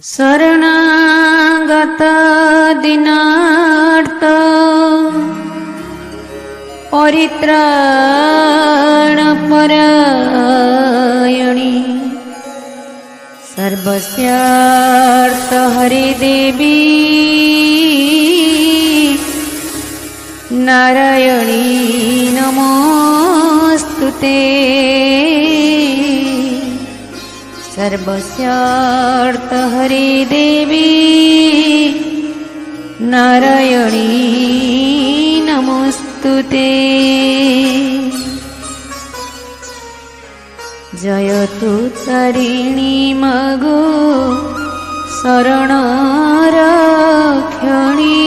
शरणागत दीनार्त परित्राण परायणी सर्वस्यार्थ हरिदेवी नारायणी नमोस्तुते। सर्वस्यार्थ हरिदेवी नारायणी नमोस्तुते। जयतु तारिणी मगो शरण रक्षणी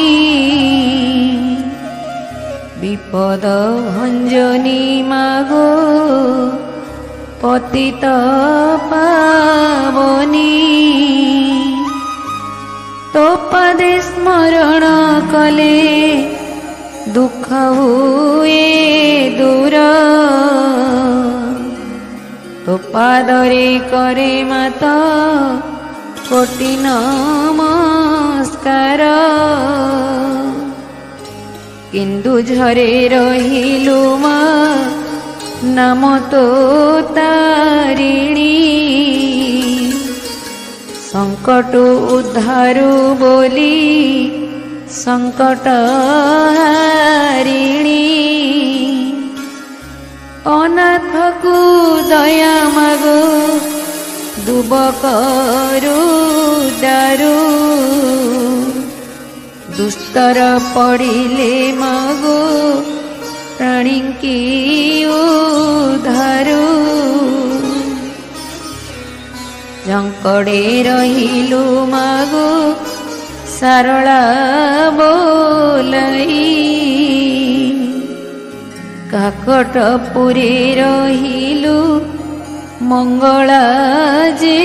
विपद भंजनी मागो पतित पावनी तो पदे स्मरण कले दुख हुए दूर तो पादरे करे मात कोटि नमस्कार। केन्दुझरे रहिलु नाम तो तारिणी संकट उद्धारु बोली संकट हारिणी। अनाथ को दया मागो दुब करु दारु दुस्तर पड़िले मागो प्राणी की उद्धारु। जंकड़े रहिलु मागो सारला बोलाई काकटपुरे रहिलु मंगला जे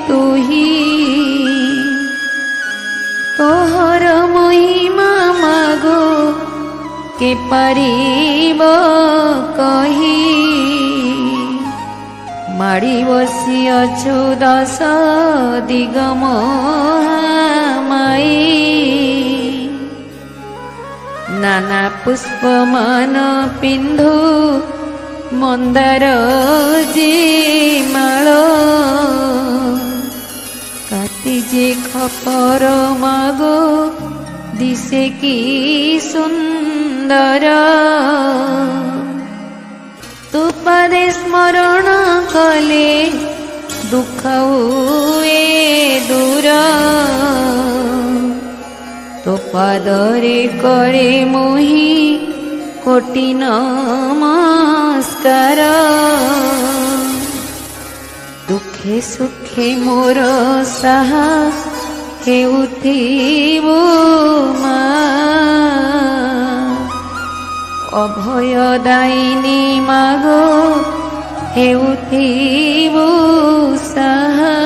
तुही तोहर महिमा मागो के पारिब कही। माड़ी बसी अछु दश दिगम माई नाना पुष्प मान पिंधु मंदार जे माल काटी जे खपर मागो दिसे की सुंदर। तू पदे स्मरण कले दुख हुए दूर तो पादरे करे मोही कोटि नमस्कार। दुखे सुखे मोर साहा हेउथिबो मा अभय दायिनी मागो हेउथिबो साहा।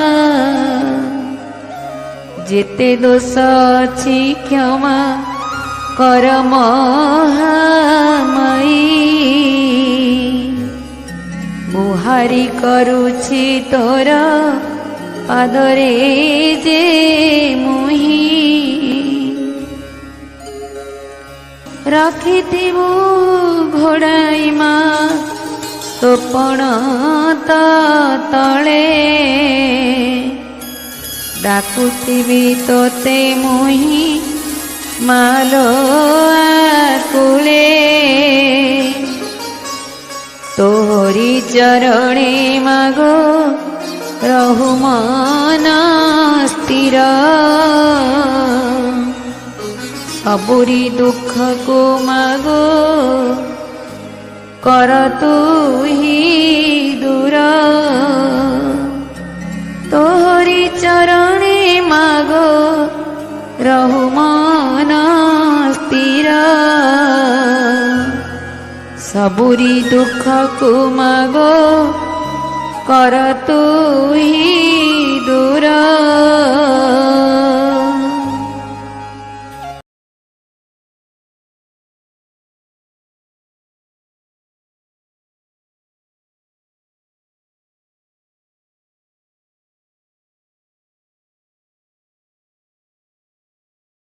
जेते दोष अछि क्षमा कर महामाई बुहारी करुछि तोर पादरे जे मुही। रखिथिबु घोड़ाई मा तोपण तले डाकुथिबि तोते मुही मालो आकुले तोहरी चरणे मागो रहु मन स्थिर। सबुरी दुख को मागो कर तू ही दूर तोहरी चरणे मागो रहु मन स्थिर। सबुरी दुख को मागो कर तू ही